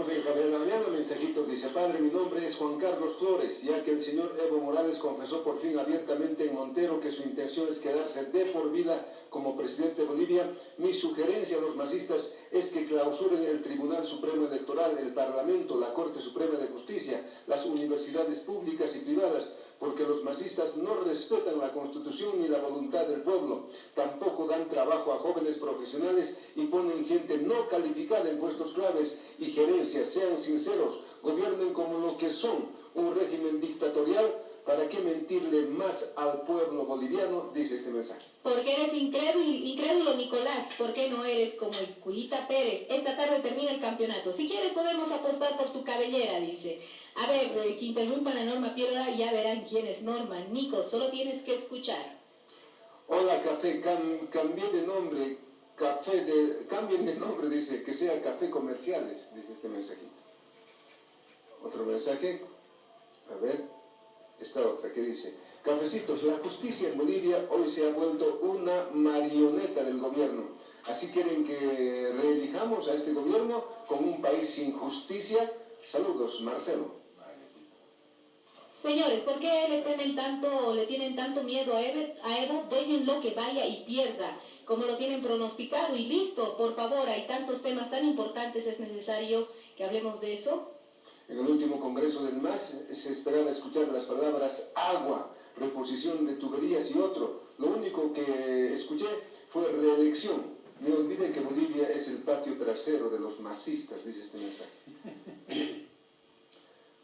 Estamos en Café de la Mañana, mensajito dice: padre, mi nombre es Juan Carlos Flores, ya que el señor Evo Morales confesó por fin abiertamente en Montero que su intención es quedarse de por vida como presidente de Bolivia. Mi sugerencia a los masistas es que clausuren el Tribunal Supremo Electoral, el Parlamento, la Corte Suprema de Justicia, las universidades públicas y privadas, porque los masistas no respetan la Constitución ni la voluntad del pueblo, tampoco dan trabajo a jóvenes profesionales y ponen gente no calificada en puestos claves y gerencias. Sean sinceros, gobiernen como lo que son, un régimen dictatorial. ¿Para qué mentirle más al pueblo boliviano? Dice este mensaje. Porque eres incrédulo, Nicolás. ¿Por qué no eres como el Cuita Pérez? Esta tarde termina el campeonato. Si quieres podemos apostar por tu cabellera, dice. A ver, que interrumpan a Norma Piedra y ya verán quién es Norma. Nico, solo tienes que escuchar. Hola, Café, cambié de nombre. Cambien de nombre, dice, que sea Café Comerciales, dice este mensajito. Otro mensaje, a ver. Esta otra que dice: cafecitos, la justicia en Bolivia hoy se ha vuelto una marioneta del gobierno. Así quieren que reelijamos a este gobierno con un país sin justicia. Saludos, Marcelo. Señores, ¿por qué le tienen tanto miedo a Evo? Déjenlo que vaya y pierda, como lo tienen pronosticado y listo. Por favor, hay tantos temas tan importantes, es necesario que hablemos de eso. En el último congreso del MAS se esperaba escuchar las palabras agua, reposición de tuberías y otro. Lo único que escuché fue reelección. Me olvidé que Bolivia es el patio trasero de los masistas, dice este mensaje.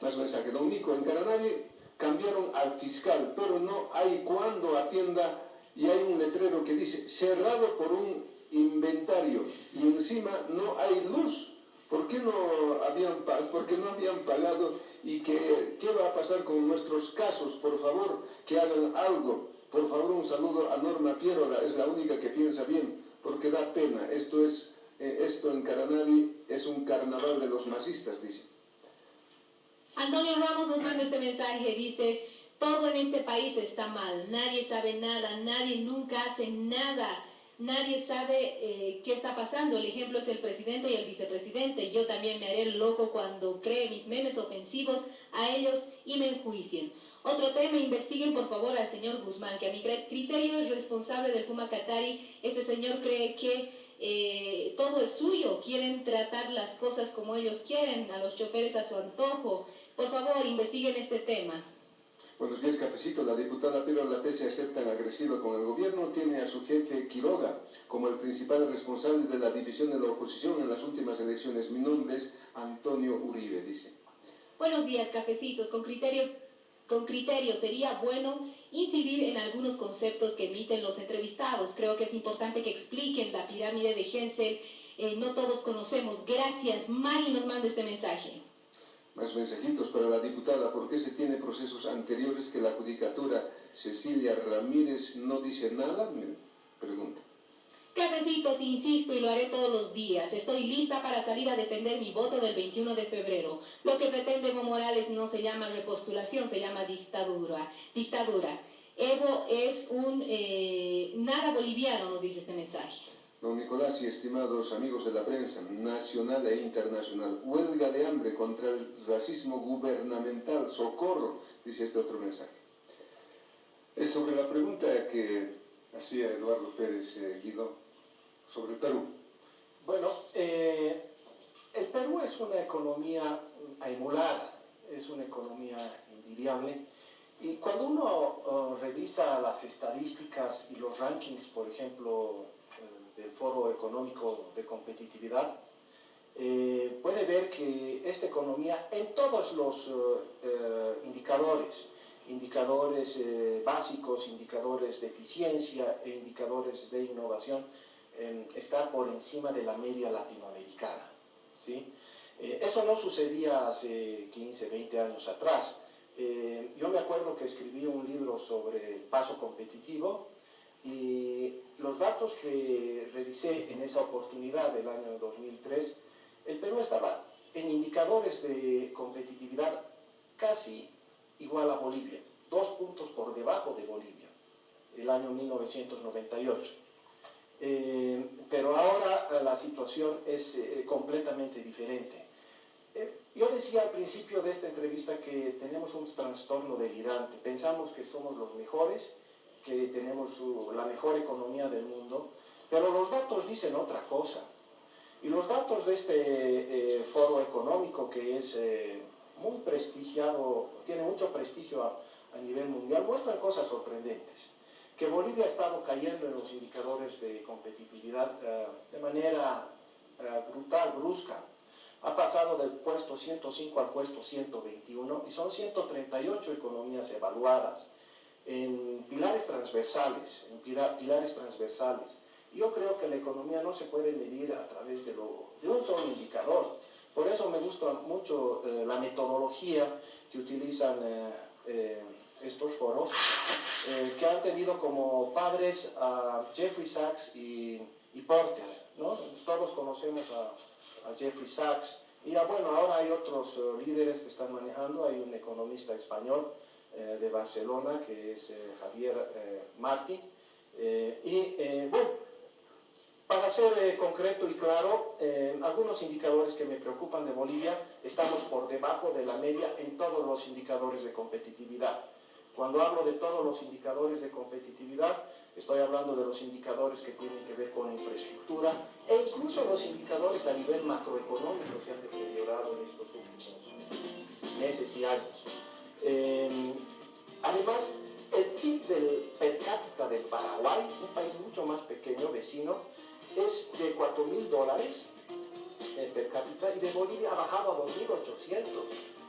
Más mensaje. Don Nico, en Caranavi cambiaron al fiscal, pero no hay cuando atienda y hay un letrero que dice cerrado por un inventario y encima no hay luz. ¿Por qué no habían pagado? ¿Y qué va a pasar con nuestros casos? Por favor, que hagan algo. Por favor, un saludo a Norma Piedra, es la única que piensa bien, porque da pena. Esto en Caranavi es un carnaval de los masistas, dice. Antonio Ramos nos manda este mensaje, dice: todo en este país está mal, nadie sabe nada, nadie nunca hace nada. Nadie sabe qué está pasando. El ejemplo es el presidente y el vicepresidente. Yo también me haré loco cuando cree mis memes ofensivos a ellos y me enjuicien. Otro tema: investiguen por favor al señor Guzmán, que a mi criterio es responsable del Puma Katari. Este señor cree que todo es suyo. Quieren tratar las cosas como ellos quieren, a los choferes a su antojo. Por favor, investiguen este tema. Buenos días, cafecito. La diputada Piedra la pese a ser tan agresiva con el gobierno, tiene a su jefe Quiroga como el principal responsable de la división de la oposición en las últimas elecciones. Mi nombre es Antonio Uribe, dice. Buenos días, cafecitos. Con criterio sería bueno incidir en algunos conceptos que emiten los entrevistados. Creo que es importante que expliquen la pirámide de Hensel. No todos conocemos. Gracias. Mari nos manda este mensaje. Más mensajitos para la diputada. ¿Por qué se tiene procesos anteriores que la judicatura Cecilia Ramírez no dice nada? Me pregunta. Cafecitos, insisto y lo haré todos los días. Estoy lista para salir a defender mi voto del 21 de febrero. Lo que pretende Evo Morales no se llama repostulación, se llama dictadura. Evo es nada boliviano, nos dice este mensaje. Don Nicolás y estimados amigos de la prensa nacional e internacional, huelga de hambre contra el racismo gubernamental, socorro, dice este otro mensaje. Es sobre la pregunta que hacía Eduardo Pérez Guido sobre Perú. Bueno, el Perú es una economía a emular, es una economía envidiable. Y cuando uno revisa las estadísticas y los rankings, por ejemplo, del Foro Económico de Competitividad, puede ver que esta economía en todos los indicadores básicos, indicadores de eficiencia e indicadores de innovación, está por encima de la media latinoamericana, ¿sí? Eso no sucedía hace 15, 20 años atrás. Yo me acuerdo que escribí un libro sobre el paso competitivo y los datos que revisé en esa oportunidad del año 2003, el Perú estaba en indicadores de competitividad casi igual a Bolivia, 2 puntos por debajo de Bolivia, el año 1998. Pero ahora la situación es completamente diferente. Yo decía al principio de esta entrevista que tenemos un trastorno delirante. Pensamos que somos los mejores, que tenemos la mejor economía del mundo, pero los datos dicen otra cosa. Y los datos de este foro económico, que es muy prestigiado, tiene mucho prestigio a nivel mundial, muestran cosas sorprendentes. Que Bolivia ha estado cayendo en los indicadores de competitividad de manera brutal, brusca. Ha pasado del puesto 105 al puesto 121 y son 138 economías evaluadas en pilares transversales, Yo creo que la economía no se puede medir a través de un solo indicador. Por eso me gusta mucho la metodología que utilizan estos foros, que han tenido como padres a Jeffrey Sachs y Porter, ¿no? Todos conocemos a Jeffrey Sachs, y bueno, ahora hay otros líderes que están manejando. Hay un economista español de Barcelona, que es Javier Martí, bueno, para ser concreto y claro, algunos indicadores que me preocupan de Bolivia: estamos por debajo de la media en todos los indicadores de competitividad. Cuando hablo de todos los indicadores de competitividad, estoy hablando de los indicadores que tienen que ver con infraestructura, e incluso los indicadores a nivel macroeconómico se han deteriorado en estos últimos meses y años. Además, el PIB per cápita del Paraguay, un país mucho más pequeño, vecino, es de $4.000 per cápita, y de Bolivia ha bajado a 2.800.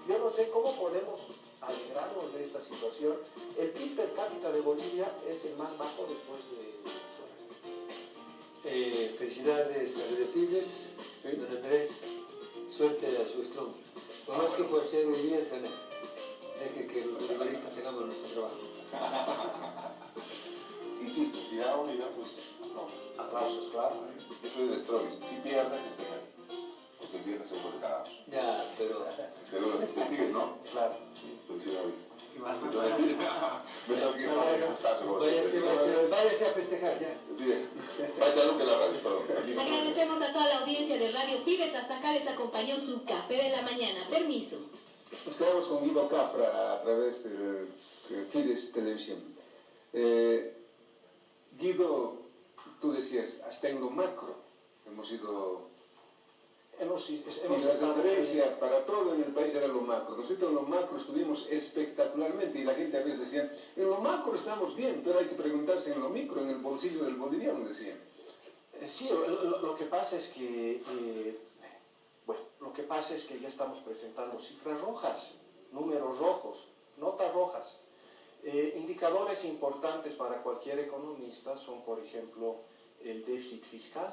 Yo no sé cómo podemos alegrarnos de esta situación. El PIB per cápita de Bolivia es el más bajo después de... Felicidades agradecibles, Sí. don Andrés, suerte a su strong. Lo más que puede ser hoy día es ganar. Deje que los futbolistas hagamos nuestro trabajo. Insisto, si da unidad, pues no. Aplausos, claro. Eso es destroys. Si pierde, que esté ahí. Porque el viernes se vuelve carajo. Ya, pero... Seguro, de Tigre, ¿no? Claro. Felicidades. Me tengo que ir para el mostazo. Váyase a festejar ya. Bien. Vaya lo que la radio, perdón. Agradecemos a toda la audiencia de Radio Pibes. Hasta acá les acompañó su Café de la Mañana. Permiso. Nos quedamos con Guido Capra a través de Fides Televisión. Guido, tú decías, hasta en lo macro hemos ido... Y la referencia para todo en el país era lo macro. Nosotros en lo macro estuvimos espectacularmente, y la gente a veces decía, en lo macro estamos bien, pero hay que preguntarse en lo micro, en el bolsillo del boliviano, decían. Sí, lo que pasa es que... bueno, lo que pasa es que ya estamos presentando cifras rojas, números rojos, notas rojas. Indicadores importantes para cualquier economista son, por ejemplo, el déficit fiscal,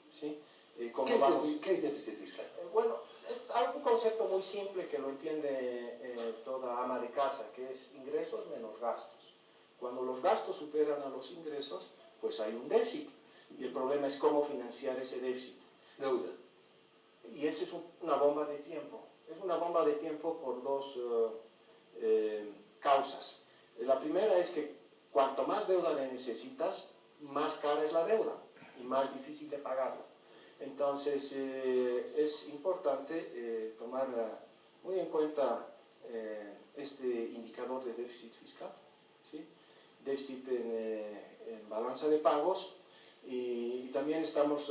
¿sí? ¿Qué es déficit fiscal? Bueno, es un concepto muy simple que lo entiende toda ama de casa, que es ingresos menos gastos. Cuando los gastos superan a los ingresos, pues hay un déficit. Y el problema es cómo financiar ese déficit. Deuda. Y eso es una bomba de tiempo. Es una bomba de tiempo por dos causas. La primera es que cuanto más deuda necesitas, más cara es la deuda y más difícil de pagarla. Entonces es importante tomar muy en cuenta este indicador de déficit fiscal, ¿sí? Déficit en balanza de pagos, y también estamos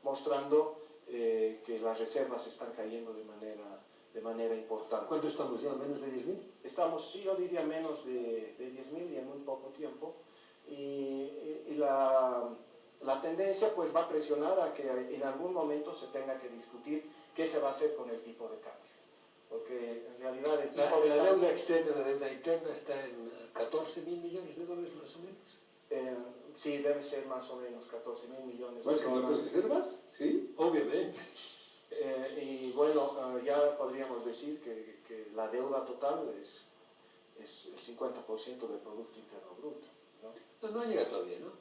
mostrando que las reservas están cayendo de manera importante. ¿Cuánto estamos ya? ¿Menos de 10.000? Estamos, sí, yo diría menos de 10.000 y en muy poco tiempo. Y la tendencia pues va a presionar a que en algún momento se tenga que discutir qué se va a hacer con el tipo de cambio. Porque en realidad el tipo de La cambio... deuda externa, la deuda interna está en $14.000 millones más o menos. Sí, debe ser más o menos 14.000 millones de ¿Más que nuestras dólares. reservas? Sí. Obviamente. Y bueno, ya podríamos decir que la deuda total es el 50% del Producto Interno Bruto, ¿no? No llega todavía, ¿no?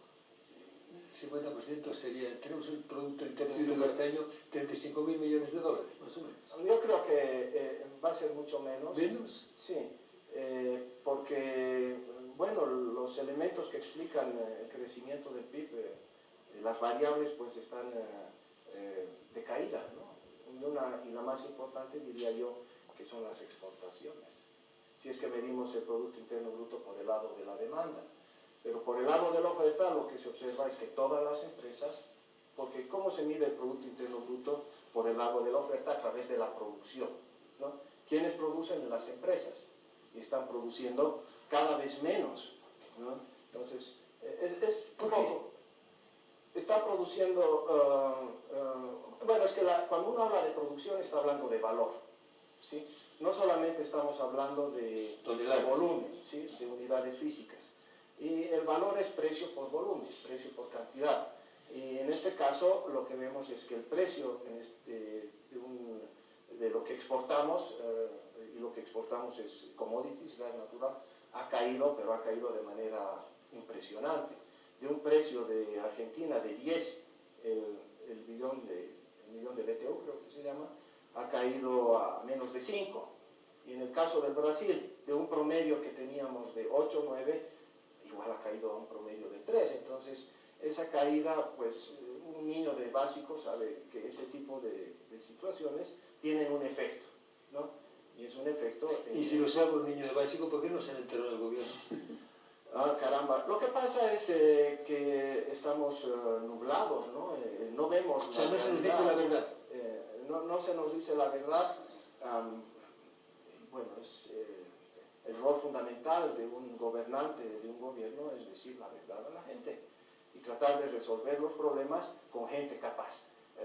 50% sería, tenemos un Producto Interno Sí, Bruto este año, $35.000 millones, más o menos. Yo creo que va a ser mucho menos. ¿Menos? Sí, porque, bueno, los elementos que explican el crecimiento del PIB, las variables pues están de caída, ¿no? y la más importante diría yo que son las exportaciones. Si es que medimos el Producto Interno Bruto por el lado de la demanda. Pero por el lado de la oferta lo que se observa es que todas las empresas, porque ¿cómo se mide el Producto Interno Bruto? Por el lado de la oferta a través de la producción, ¿no? ¿Quiénes producen? Las empresas, y están produciendo cada vez menos, ¿no? Entonces, es un poco, está produciendo, bueno, es que cuando uno habla de producción está hablando de valor, ¿sí? No solamente estamos hablando de volumen, ¿sí? De unidades físicas. Y el valor es precio por volumen, precio por cantidad. Y en este caso lo que vemos es que el precio de lo que exportamos, y lo que exportamos es commodities, gas natural, ha caído, pero ha caído de manera impresionante. De un precio de Argentina de 10, el millón de BTU creo que se llama, ha caído a menos de 5. Y en el caso del Brasil, de un promedio que teníamos de 8 o 9, igual ha caído a un promedio de 3. Entonces, esa caída, pues un niño de básico sabe que ese tipo de situaciones tienen un efecto, ¿no? Y es un efecto... Y si lo sabe un niño de básico, ¿por qué no se han enterado del gobierno? Ah, caramba. Lo que pasa es que estamos nublados, ¿no? No vemos... O sea, no se nos dice la verdad. No se nos dice la verdad. Bueno, es... el rol fundamental de un gobernante, de un gobierno, es decir la verdad a la gente y tratar de resolver los problemas con gente capaz.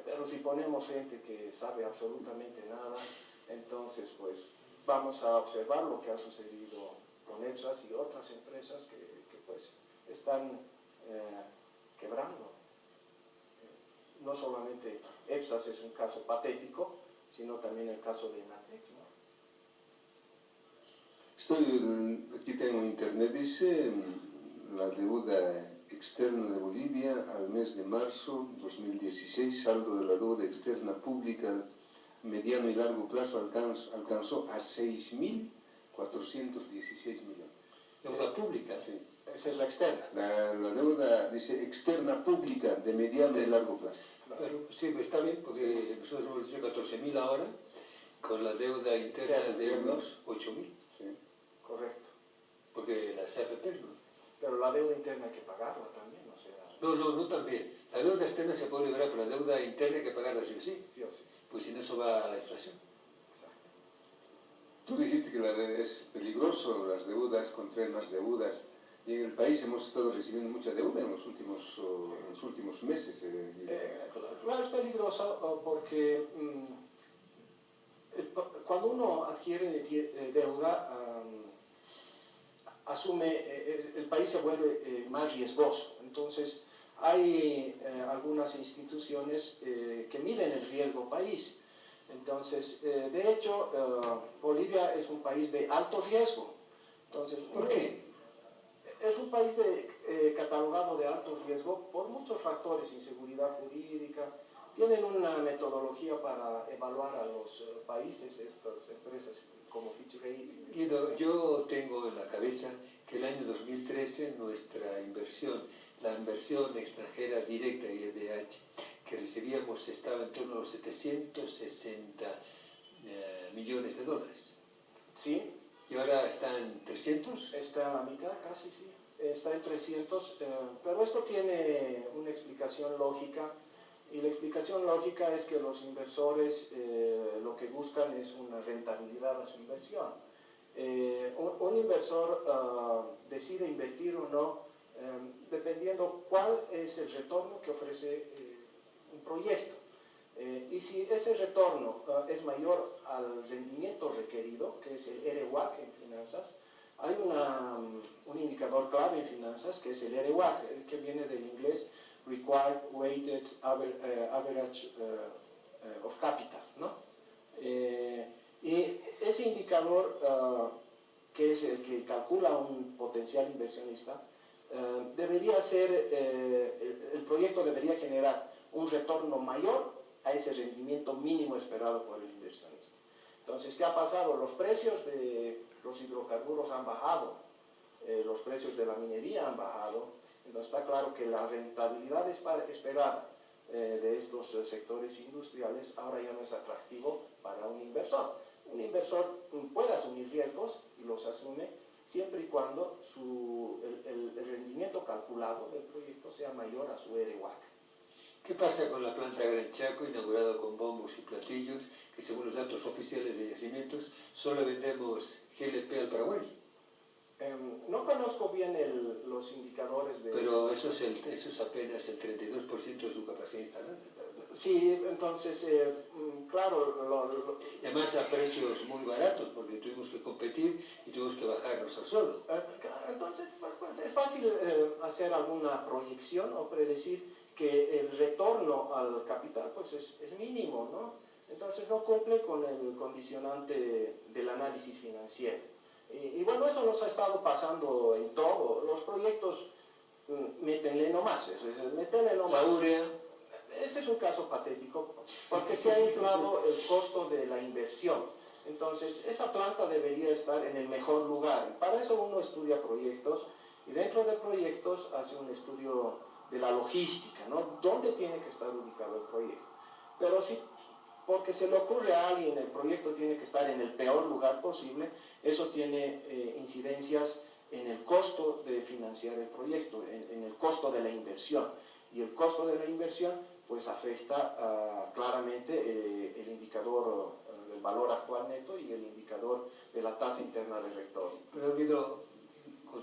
Pero si ponemos gente que sabe absolutamente nada, entonces pues vamos a observar lo que ha sucedido con EPSAS y otras empresas que pues están quebrando. No solamente EPSAS es un caso patético, sino también el caso de Enatex, ¿no? Aquí tengo internet, dice la deuda externa de Bolivia al mes de marzo 2016, saldo de la deuda externa pública mediano y largo plazo alcanzó a 6.416 millones. ¿Deuda pública? Sí. Esa es la externa. La deuda, dice, externa pública de mediano y largo plazo. Pero, sí, pues está bien, porque nosotros hemos dicho 14.000 ahora, con la deuda interna de euros 8.000. Sí. Correcto. Porque las AFPs, ¿no? Pero la deuda interna hay que pagarla también, o sea... No también. La deuda externa se puede liberar, pero la deuda interna hay que pagarla sí o sí. Sí o sí. Pues sin eso va a la inflación. Exacto. Tú dijiste que es peligroso las deudas, contraer más deudas. Y en el país hemos estado recibiendo mucha deuda en los últimos meses. Claro, es peligroso porque cuando uno adquiere deuda, el país se vuelve más riesgoso. Entonces, hay algunas instituciones que miden el riesgo país. Entonces, de hecho, Bolivia es un país de alto riesgo. Entonces, ¿por qué? Es un país catalogado de alto riesgo por muchos factores, inseguridad jurídica. Tienen una metodología para evaluar a los países, estas empresas como Fitch Ratings. Guido, yo tengo en la cabeza que el año 2013 nuestra inversión, la inversión extranjera directa IEDH que recibíamos estaba en torno a los 760 millones de dólares. Sí. ¿Y ahora está en 300? Está a la mitad casi, sí. Está en 300, pero esto tiene una explicación lógica. Y la explicación lógica es que los inversores lo que buscan es una rentabilidad a su inversión. Un inversor decide invertir o no dependiendo cuál es el retorno que ofrece un proyecto. Y si ese retorno es mayor al rendimiento requerido, que es el RWAC en finanzas, hay un indicador clave en finanzas que es el RWAC, que viene del inglés Required Weighted Average of Capital, ¿no? Y ese indicador, que es el que calcula un potencial inversionista, debería ser, el proyecto debería generar un retorno mayor a ese rendimiento mínimo esperado por el inversionista. Entonces, ¿qué ha pasado? Los precios de los hidrocarburos han bajado, los precios de la minería han bajado. Entonces está claro que la rentabilidad esperada de estos sectores industriales ahora ya no es atractivo para un inversor. Un inversor puede asumir riesgos y los asume siempre y cuando el rendimiento calculado del proyecto sea mayor a su ERE/WACC. ¿Qué pasa con la planta Gran Chaco, inaugurada con bombos y platillos, que según los datos oficiales de yacimientos, solo vendemos GLP al Paraguay? No conozco bien los indicadores de... Pero eso es apenas el 32% de su capacidad instalada. Sí, entonces, claro... Y además a precios muy baratos, porque tuvimos que competir y tuvimos que bajarnos al suelo. Entonces, es fácil hacer alguna proyección o predecir que el retorno al capital pues es mínimo, ¿no? Entonces no cumple con el condicionante del análisis financiero. Y bueno, eso nos ha estado pasando en todo. Los proyectos, métenle nomás, eso es, métenle nomás. La urea. Ese es un caso patético, porque se ha inflado el costo de la inversión. Entonces, esa planta debería estar en el mejor lugar. Para eso uno estudia proyectos, y dentro de proyectos hace un estudio de la logística, ¿no? ¿Dónde tiene que estar ubicado el proyecto? Pero si porque se le ocurre a alguien el proyecto tiene que estar en el peor lugar posible, eso tiene incidencias en el costo de financiar el proyecto, en el costo de la inversión. Y el costo de la inversión pues afecta claramente el indicador del valor actual neto y el indicador de la tasa interna de retorno. Pero ha habido...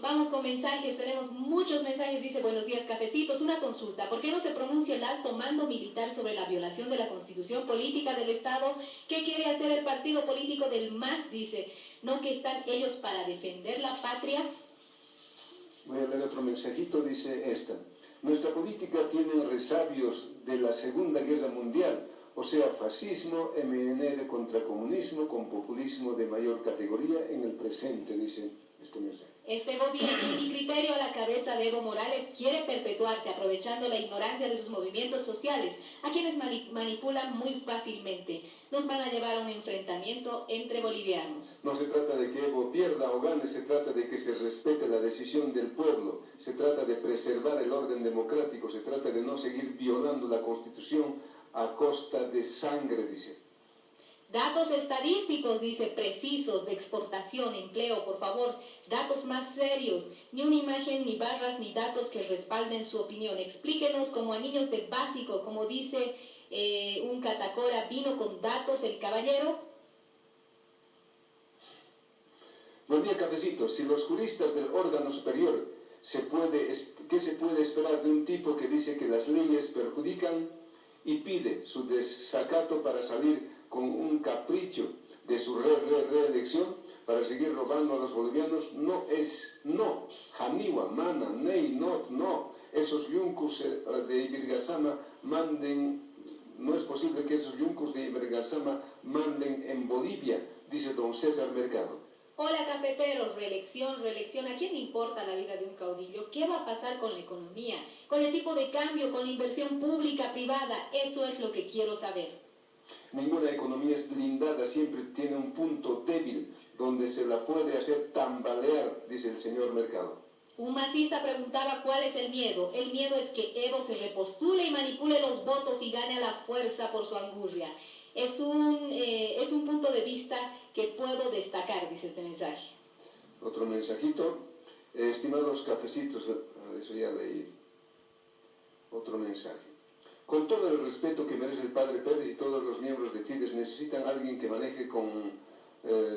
Vamos con mensajes, tenemos muchos mensajes. Dice: buenos días, cafecitos, una consulta. ¿Por qué no se pronuncia el alto mando militar sobre la violación de la constitución política del Estado? ¿Qué quiere hacer el partido político del MAS? Dice, ¿no que están ellos para defender la patria? Voy a leer otro mensajito, dice esta. Nuestra política tiene resabios de la Segunda Guerra Mundial, o sea, fascismo, MNR contra comunismo, con populismo de mayor categoría en el presente, dice este mensaje. Este gobierno, en mi criterio, a la cabeza de Evo Morales, quiere perpetuarse aprovechando la ignorancia de sus movimientos sociales, a quienes manipulan muy fácilmente. Nos van a llevar a un enfrentamiento entre bolivianos. No se trata de que Evo pierda o gane, se trata de que se respete la decisión del pueblo, se trata de preservar el orden democrático, se trata de no seguir violando la Constitución a costa de sangre, dice. Datos estadísticos, dice, precisos, de exportación, empleo, por favor, datos más serios, ni una imagen, ni barras, ni datos que respalden su opinión. Explíquenos como a niños de básico, como dice un catacora, vino con datos el caballero. Buen día, cafecitos. Si los juristas del órgano superior, ¿qué se puede esperar de un tipo que dice que las leyes perjudican y pide su desacato para salir con un capricho de su reelección para seguir robando a los bolivianos? No, Janiwa, Mana, Ney, no, esos yuncos de Ibirgazama manden, no es posible que esos yuncos de Ibirgazama manden en Bolivia, dice don César Mercado. Hola cafeteros, reelección, ¿a quién le importa la vida de un caudillo? ¿Qué va a pasar con la economía, con el tipo de cambio, con la inversión pública, privada? Eso es lo que quiero saber. Ninguna economía es blindada, siempre tiene un punto débil donde se la puede hacer tambalear, dice el señor Mercado. Un masista preguntaba cuál es el miedo. El miedo es que Evo se repostule y manipule los votos y gane a la fuerza por su angurria. Es un punto de vista que puedo destacar, dice este mensaje. Otro mensajito. Estimados cafecitos, eso ya leí. Otro mensaje. Con todo el respeto que merece el padre Pérez y todos los miembros de Fides, necesitan a alguien que maneje con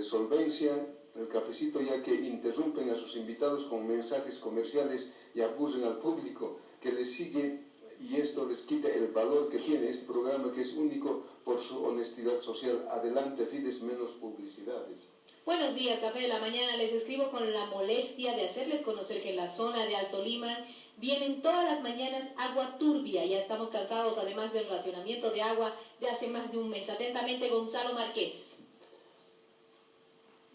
solvencia el cafecito, ya que interrumpen a sus invitados con mensajes comerciales y abusan al público que les sigue, y esto les quita el valor que tiene este programa, que es único por su honestidad social. Adelante, Fides, menos publicidades. Buenos días, Café de la Mañana. Les escribo con la molestia de hacerles conocer que en la zona de Alto Lima vienen todas las mañanas agua turbia. Ya estamos cansados, además del racionamiento de agua de hace más de un mes. Atentamente, Gonzalo Márquez.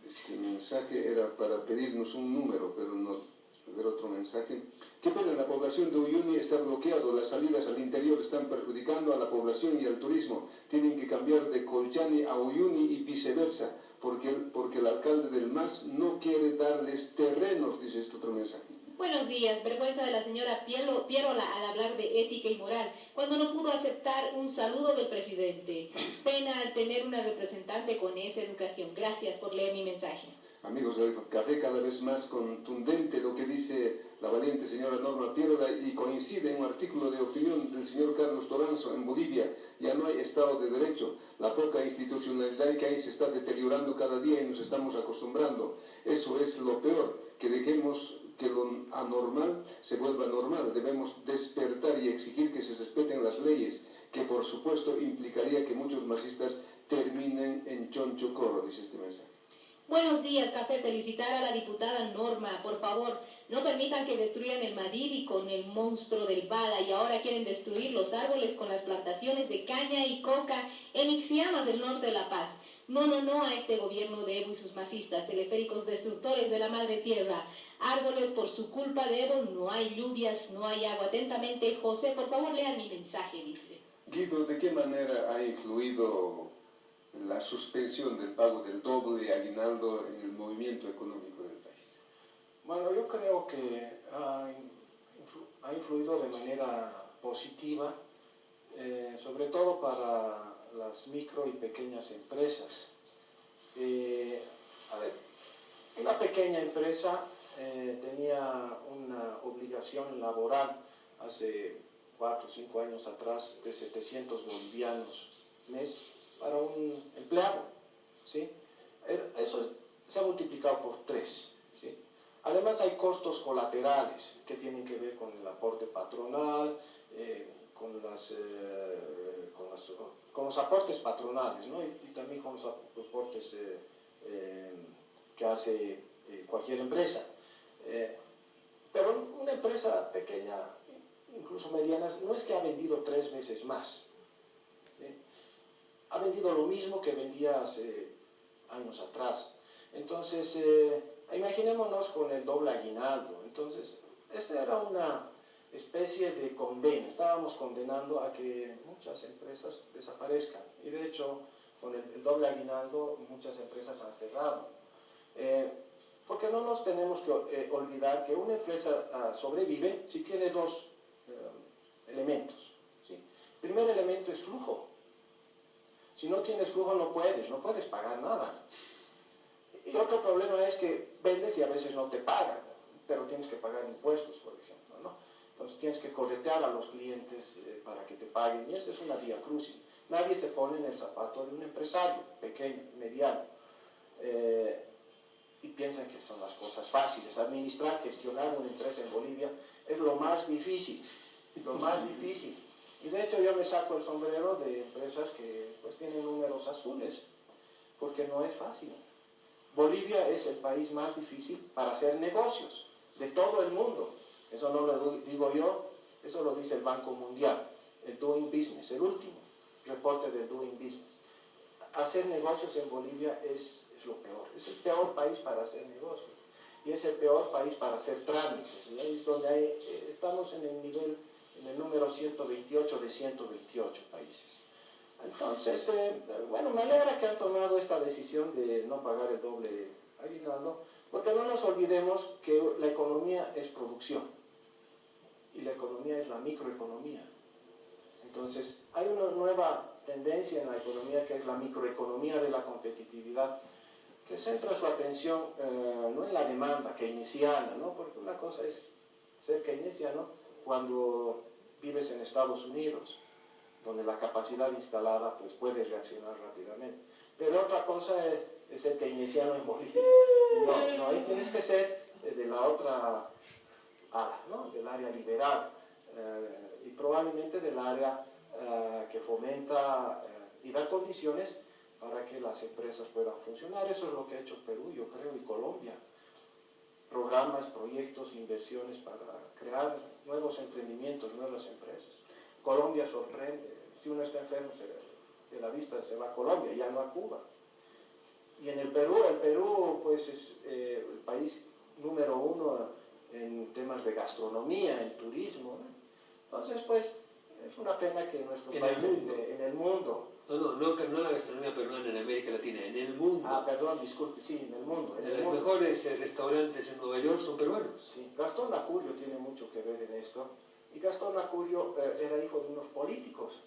Este mensaje era para pedirnos un número, pero no. A ver, otro mensaje. ¿Qué pena? La población de Uyuni está bloqueado, las salidas al interior están perjudicando a la población y al turismo. Tienen que cambiar de Colchani a Uyuni y viceversa, porque el alcalde del MAS no quiere darles terrenos, dice este otro mensaje. Buenos días. Vergüenza de la señora Pierola al hablar de ética y moral, cuando no pudo aceptar un saludo del presidente. Pena al tener una representante con esa educación. Gracias por leer mi mensaje. Amigos del café, cada vez más contundente lo que dice la valiente señora Norma Pierola y coincide en un artículo de opinión del señor Carlos Toranzo. En Bolivia ya no hay Estado de Derecho, la poca institucionalidad que hay se está deteriorando cada día y nos estamos acostumbrando. Eso es lo peor, que dejemos que lo anormal se vuelva normal. Debemos despertar y exigir que se respeten las leyes, que por supuesto implicaría que muchos masistas terminen en choncho corro, dice este mensaje. Buenos días, café. Felicitar a la diputada Norma. Por favor, no permitan que destruyan el Madrid con el monstruo del Bala y ahora quieren destruir los árboles con las plantaciones de caña y coca en Ixiamas, del norte de La Paz. No a este gobierno de Evo y sus masistas, teleféricos destructores de la madre tierra. Árboles por su culpa de Evo, no hay lluvias, no hay agua. Atentamente, José, por favor, lean mi mensaje, dice. Guido, ¿de qué manera ha influido la suspensión del pago del doble aguinaldo en el movimiento económico del país? Bueno, yo creo que ha influido de manera positiva, sobre todo para las micro y pequeñas empresas. A ver, una pequeña empresa tenía una obligación laboral hace 4 o 5 años atrás de 700 bolivianos mes para un empleado, ¿sí? Eso se ha multiplicado por 3, ¿sí? Además hay costos colaterales que tienen que ver con el aporte patronal, con los aportes patronales, ¿no? y también con los aportes que hace cualquier empresa. Pero una empresa pequeña, incluso mediana, no es que ha vendido 3 veces más. Ha vendido lo mismo que vendía hace años atrás. Entonces, imaginémonos con el doble aguinaldo. Entonces, esta era una especie de condena. Estábamos condenando a que muchas empresas desaparezcan. Y de hecho, con el doble aguinaldo, muchas empresas han cerrado. Porque no nos tenemos que olvidar que una empresa sobrevive si tiene 2 elementos, ¿sí? El primer elemento es flujo. Si no tienes flujo no puedes pagar nada. Y otro problema es que vendes y a veces no te pagan, pero tienes que pagar impuestos, por ejemplo, ¿no? Entonces tienes que corretear a los clientes para que te paguen, y eso es una vía crucis. Nadie se pone en el zapato de un empresario, pequeño, mediano, y piensan que son las cosas fáciles. Administrar, gestionar una empresa en Bolivia es lo más difícil, lo más difícil. Y de hecho yo me saco el sombrero de empresas que pues tienen números azules, porque no es fácil. Bolivia es el país más difícil para hacer negocios de todo el mundo. Eso no lo digo yo, eso lo dice el Banco Mundial, el Doing Business, el último reporte del Doing Business. Hacer negocios en Bolivia es lo peor, es el peor país para hacer negocios y es el peor país para hacer trámites. Es donde estamos en el nivel, en el número 128 de 128 países. Entonces, bueno, me alegra que han tomado esta decisión de no pagar el doble aguinaldo, porque no nos olvidemos que la economía es producción y la economía es la microeconomía. Entonces, hay una nueva tendencia en la economía que es la microeconomía de la competitividad, que centra su atención no en la demanda keynesiana, ¿no? Porque una cosa es ser keynesiano cuando vives en Estados Unidos, donde la capacidad instalada pues, puede reaccionar rápidamente. Pero otra cosa es ser keynesiano en Bolivia. No, ahí tienes que ser de la otra ala, ¿no? Del área liberal, y probablemente del área que fomenta y da condiciones para que las empresas puedan funcionar. Eso es lo que ha hecho Perú, yo creo, y Colombia. Programas, proyectos, inversiones para crear nuevos emprendimientos, nuevas empresas. Colombia sorprende. Si uno está enfermo de la vista se va a Colombia, ya no a Cuba. Y en el Perú pues es el país número 1 en temas de gastronomía, en turismo, ¿no? Entonces pues es una pena que nuestro país en el mundo No la gastronomía peruana en América Latina, en el mundo. Ah, perdón, disculpe, sí, en el mundo. Los mejores restaurantes en Nueva York son peruanos. Sí, Gastón Acurio tiene mucho que ver en esto. Y Gastón Acurio era hijo de unos políticos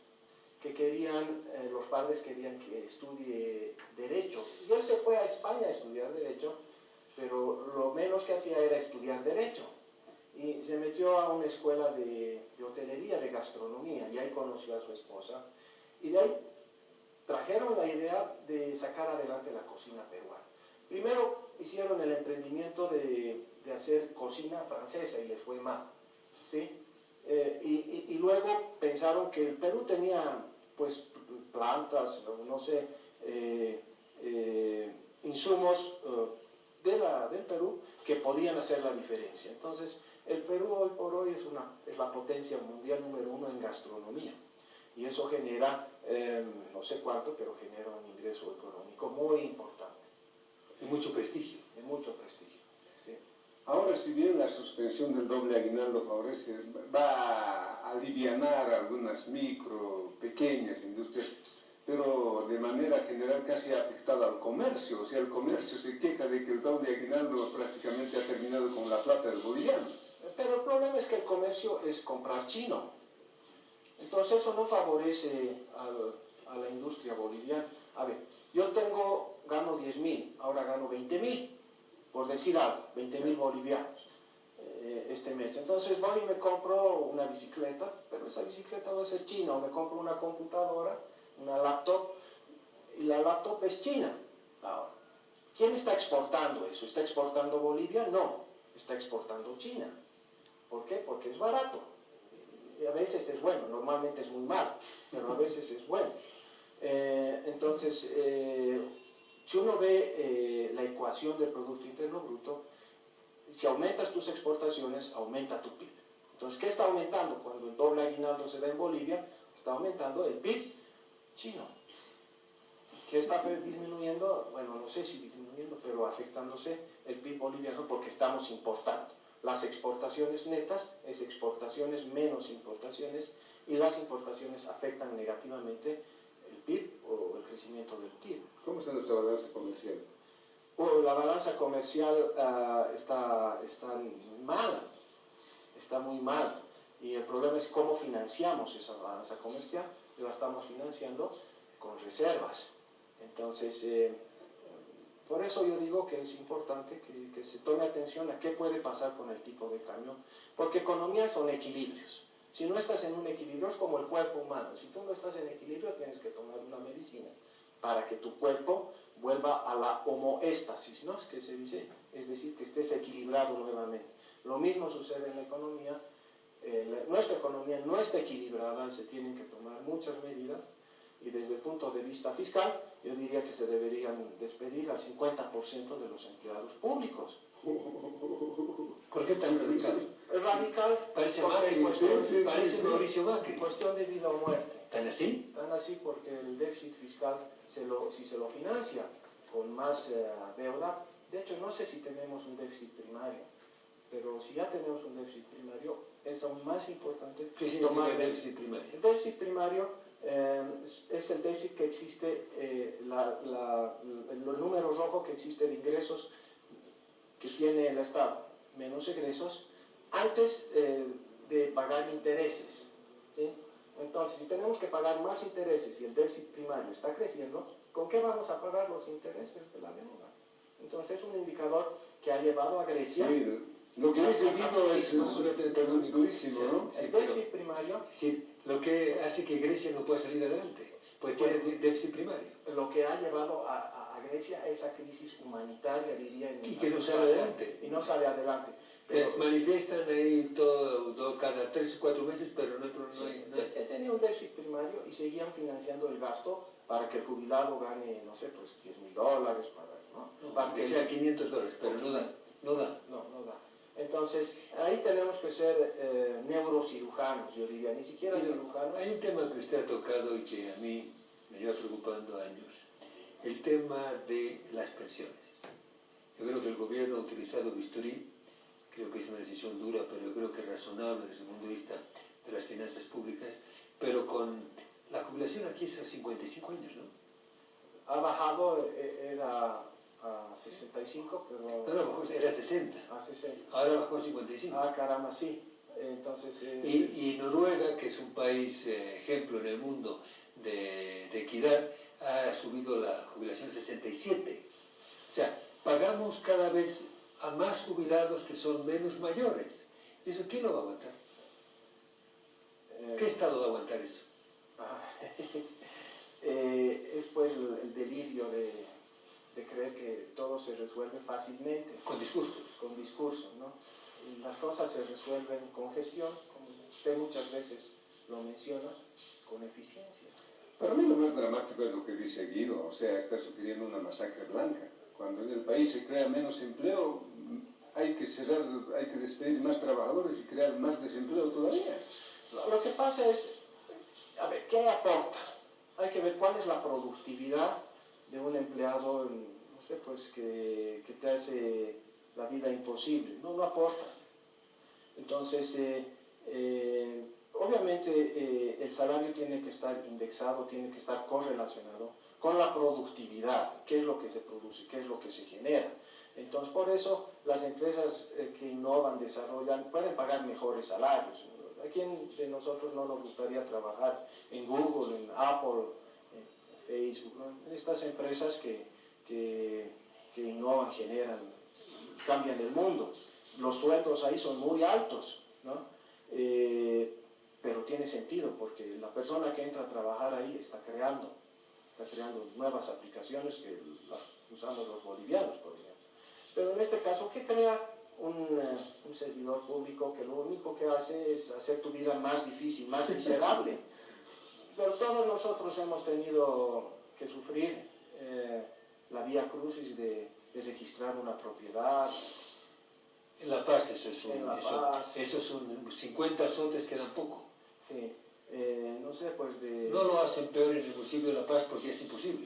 que querían, los padres querían que estudie Derecho. Y él se fue a España a estudiar Derecho, pero lo menos que hacía era estudiar Derecho. Y se metió a una escuela de hotelería, de gastronomía, y ahí conoció a su esposa. Y de ahí trajeron la idea de sacar adelante la cocina peruana. Primero hicieron el emprendimiento de hacer cocina francesa y les fue mal, ¿sí? Y luego pensaron que el Perú tenía pues plantas, no sé, insumos del Perú que podían hacer la diferencia. Entonces el Perú hoy por hoy es la potencia mundial número 1 en gastronomía. Y eso genera, no sé cuánto, pero genera un ingreso económico muy importante. Y mucho prestigio. Y mucho prestigio. Sí. Ahora, si bien la suspensión del doble aguinaldo favorece, va a alivianar algunas pequeñas industrias, pero de manera general casi ha afectado al comercio. O sea, el comercio se queja de que el doble aguinaldo prácticamente ha terminado con la plata del boliviano. Pero el problema es que el comercio es comprar chino. Entonces eso no favorece a la industria boliviana. A ver, yo gano 10.000, ahora gano 20.000, por decir algo, 20.000 bolivianos este mes. Entonces voy y me compro una bicicleta, pero esa bicicleta va a ser china, o me compro una computadora, una laptop, y la laptop es china. Ahora, ¿quién está exportando eso? ¿Está exportando Bolivia? No, está exportando China. ¿Por qué? Porque es barato. Y a veces es bueno, normalmente es muy malo, pero a veces es bueno. Entonces, si uno ve la ecuación del Producto Interno Bruto, si aumentas tus exportaciones, aumenta tu PIB. Entonces, ¿qué está aumentando? Cuando el doble aguinaldo se da en Bolivia, está aumentando el PIB chino. ¿Qué está disminuyendo? Bueno, no sé si disminuyendo, pero afectándose el PIB boliviano porque estamos importando. Las exportaciones netas es exportaciones menos importaciones, y las importaciones afectan negativamente el PIB o el crecimiento del PIB. ¿Cómo está nuestra balanza comercial? La balanza comercial está mal, está muy mal, y el problema es cómo financiamos esa balanza comercial. La estamos financiando con reservas. Entonces, por eso yo digo que es importante que se tome atención a qué puede pasar con el tipo de cambio, porque economías son equilibrios. Si no estás en un equilibrio, es como el cuerpo humano. Si tú no estás en equilibrio, tienes que tomar una medicina para que tu cuerpo vuelva a la homoéstasis, ¿no? Que se dice, es decir, que estés equilibrado nuevamente. Lo mismo sucede en la economía. Nuestra economía no está equilibrada, se tienen que tomar muchas medidas, y desde el punto de vista fiscal, yo diría que se deberían despedir al 50% de los empleados públicos. ¿Por qué tan radical? Es radical, Parece porque Macri, parece Mauricio Macri. cuestión de vida o muerte. ¿Tan así? Tan así porque el déficit fiscal, si se lo financia con más deuda, de hecho no sé si tenemos un déficit primario, pero si ya tenemos un déficit primario, es aún más importante ¿Qué significa el déficit primario? El déficit primario es el déficit que existe, el número rojo que existe de ingresos que tiene el Estado, menos egresos, antes de pagar intereses, ¿sí? Entonces, si tenemos que pagar más intereses y el déficit primario está creciendo, ¿con qué vamos a pagar los intereses de la deuda? Entonces, es un indicador que ha llevado a Grecia. Sí, lo que he seguido es durísimo, ¿no? El déficit primario. Sí, lo que hace que Grecia no pueda salir adelante, pues tiene déficit primario. Lo que ha llevado a Grecia a esa crisis humanitaria, diría. Y que no sale adelante. Y no sale adelante. Se manifiestan ahí cada 3 o 4 meses, pero no hay... Tenía un déficit primario y seguían financiando el gasto para que el jubilado gane, no sé, pues $10.000, para que sea $500, pero no da. No da. Entonces, ahí tenemos que ser neurocirujanos, yo diría, ni siquiera cirujanos. Hay un tema que usted ha tocado y que a mí me lleva preocupando años, el tema de las pensiones. Yo creo que el gobierno ha utilizado bisturí, creo que es una decisión dura, pero yo creo que es razonable desde el punto de vista de las finanzas públicas, pero con la jubilación aquí es a 55 años, ¿no? Ha bajado, era a 65, pero... No, bajó, era 60. A 60. Ahora bajó a 55. Ah, caramba, sí. Entonces... Y Noruega, que es un país ejemplo en el mundo de equidad, ha subido la jubilación a 67. O sea, pagamos cada vez a más jubilados que son menos mayores. ¿Eso quién lo va a aguantar? ¿Qué Estado va a aguantar eso? Es pues el delirio de creer que todo se resuelve fácilmente. Con discursos. Con discursos, ¿no? Y las cosas se resuelven con gestión, como usted muchas veces lo menciona, con eficiencia. Para mí lo más dramático es lo que dice Guido, o sea, está sugiriendo una masacre blanca. Cuando en el país se crea menos empleo, hay que cerrar, hay que despedir más trabajadores y crear más desempleo todavía. Lo que pasa es, a ver, ¿qué aporta? Hay que ver cuál es la productividad de un empleado, no sé, pues que te hace la vida imposible. No aporta. Entonces, obviamente el salario tiene que estar indexado, tiene que estar correlacionado con la productividad, qué es lo que se produce, qué es lo que se genera. Entonces, por eso las empresas que innovan, desarrollan, pueden pagar mejores salarios. ¿A quién de nosotros no nos gustaría trabajar en Google, en Apple, en Facebook, ¿no? En estas empresas que innovan, generan, cambian el mundo? Los sueldos ahí son muy altos, ¿no? Pero tiene sentido porque la persona que entra a trabajar ahí está creando nuevas aplicaciones que las usamos los bolivianos, por ejemplo. Pero en este caso, ¿qué crea un servidor público que lo único que hace es hacer tu vida más difícil, más miserable? Pero todos nosotros hemos tenido que sufrir la vía crucis de registrar una propiedad. En La Paz eso son 50 azotes que dan poco. Sí, no sé, pues No lo hacen peor en el municipio de La Paz porque es imposible.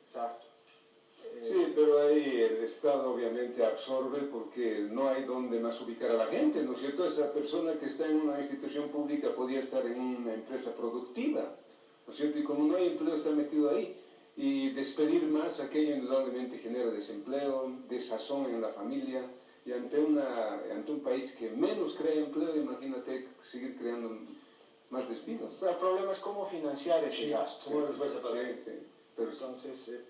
Exacto. Sí, pero ahí el Estado obviamente absorbe porque no hay donde más ubicar a la gente, ¿no es cierto? Esa persona que está en una institución pública podía estar en una empresa productiva, ¿no es cierto? Y como no hay empleo, está metido ahí. Y despedir más, aquello indudablemente genera desempleo, desazón en la familia, y ante un país que menos crea empleo, imagínate seguir creando más despidos. Pero el problema es cómo financiar ese gasto. ¿Cómo los vas a pagar? Sí, sí. Pero Entonces...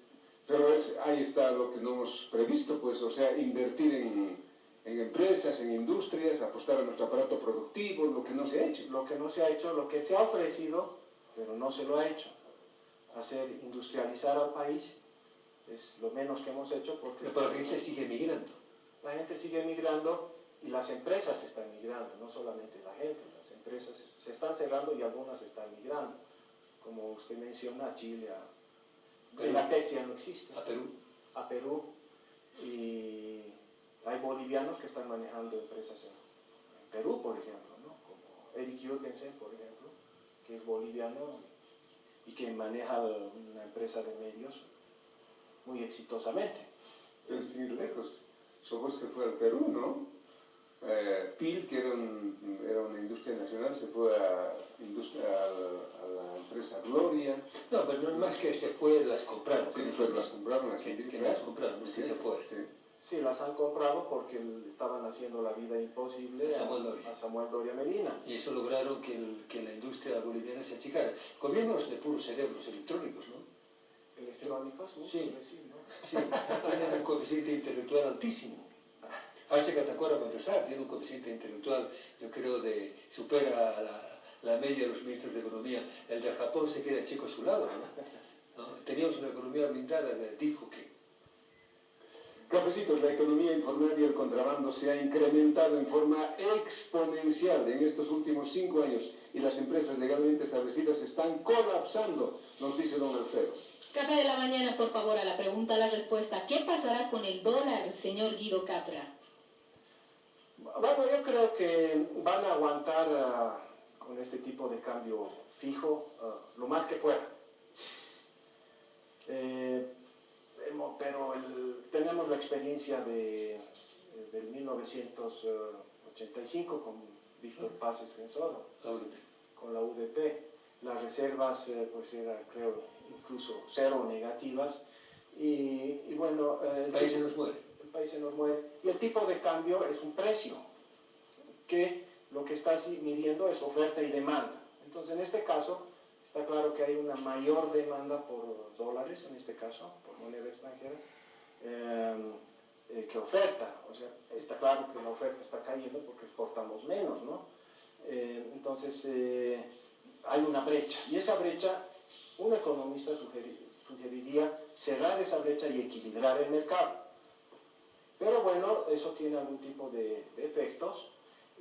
Pero ahí está lo que no hemos previsto, pues, o sea, invertir en empresas, en industrias, apostar a nuestro aparato productivo, lo que no se ha hecho. Lo que no se ha hecho, lo que se ha ofrecido, pero no se lo ha hecho. Hacer industrializar al país es lo menos que hemos hecho porque... Pero la gente sigue migrando. La gente sigue migrando y las empresas están migrando, no solamente la gente, las empresas se están cerrando y algunas están migrando. Como usted menciona, a Chile, en la Tex ya no existe. A Perú. A Perú. Y hay bolivianos que están manejando empresas en Perú, por ejemplo, ¿no? Como Eric Jürgensen, por ejemplo, que es boliviano y que maneja una empresa de medios muy exitosamente. Pero sin ir lejos, Sogor se fue al Perú, ¿no? PIL, que era una industria nacional, se fue a la empresa Gloria. No, pero no es más que se fue, las compraron. Sí, pues las compraron. Que las compraron, no es que se fue. Sí. Sí, las han comprado porque estaban haciendo la vida imposible a Samuel Doria Medina. Y eso lograron que la industria boliviana se achicara. Gobiernos de puros cerebros electrónicos, ¿no? ¿Electrónicos? Sí. ¿No? Sí, tienen un coeficiente intelectual altísimo. Hace Catacora, para empezar, tiene un coeficiente intelectual, yo creo, supera la media de los ministros de Economía. El de Japón se queda chico a su lado, ¿no? Teníamos una economía blindada, dijo que... Cafecitos, la economía informal y el contrabando se ha incrementado en forma exponencial en estos últimos 5 años y las empresas legalmente establecidas están colapsando, nos dice don Alfredo. Capra de la mañana, por favor, a la pregunta, a la respuesta. ¿Qué pasará con el dólar, señor Guido Capra? Bueno, yo creo que van a aguantar con este tipo de cambio fijo lo más que puedan. Pero tenemos la experiencia del 1985 con Víctor Paz Estenssoro, con la UDP. La las reservas pues eran, creo, incluso cero negativas, y bueno, El país se nos muere. el país se nos muere, y el tipo de cambio es un precio, que lo que está midiendo es oferta y demanda. Entonces, en este caso, está claro que hay una mayor demanda por dólares, en este caso, por moneda extranjera, que oferta. O sea, está claro que la oferta está cayendo porque exportamos menos, ¿no? Entonces, hay una brecha, y esa brecha, un economista sugeriría cerrar esa brecha y equilibrar el mercado. Pero bueno, eso tiene algún tipo de efectos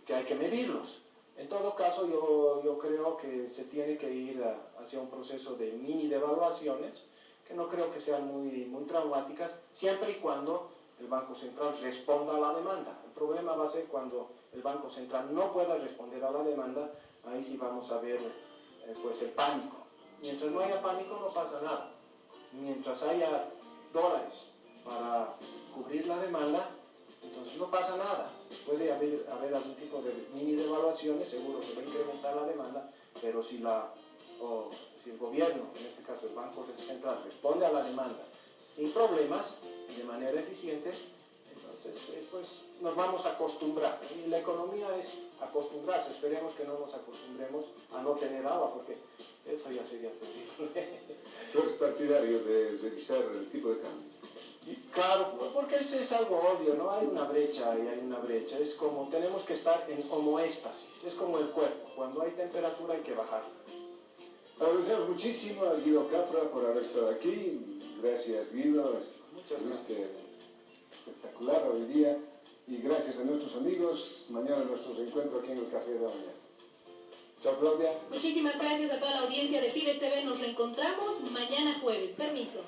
que hay que medirlos. En todo caso, yo creo que se tiene que ir hacia un proceso de mini devaluaciones, que no creo que sean muy traumáticas, siempre y cuando el Banco Central responda a la demanda. El problema va a ser cuando el Banco Central no pueda responder a la demanda, ahí sí vamos a ver pues el pánico. Mientras no haya pánico no pasa nada. Mientras haya dólares para cubrir la demanda, entonces no pasa nada. Puede haber algún tipo de mini devaluaciones, seguro se va a incrementar la demanda, pero si el gobierno, en este caso el Banco Central, responde a la demanda sin problemas y de manera eficiente, entonces pues nos vamos a acostumbrar. Y la economía es acostumbrarse. Esperemos que no nos acostumbremos a no tener agua, porque eso ya sería terrible. ¿Tú eres partidario de revisar el tipo de cambio? Y claro, porque ese es algo obvio, ¿no? Hay una brecha y hay una brecha. Es como, tenemos que estar en homoéstasis, es como el cuerpo. Cuando hay temperatura hay que bajar. Agradecemos muchísimo a Guido Capra por haber estado aquí. Gracias, Guido. Muchas gracias. Espectacular hoy día. Y gracias a nuestros amigos. Mañana nuestro encuentro aquí en el Café de la Mañana. Chao, Claudia. Muchísimas gracias a toda la audiencia de Fides TV. Nos reencontramos mañana jueves. Permiso.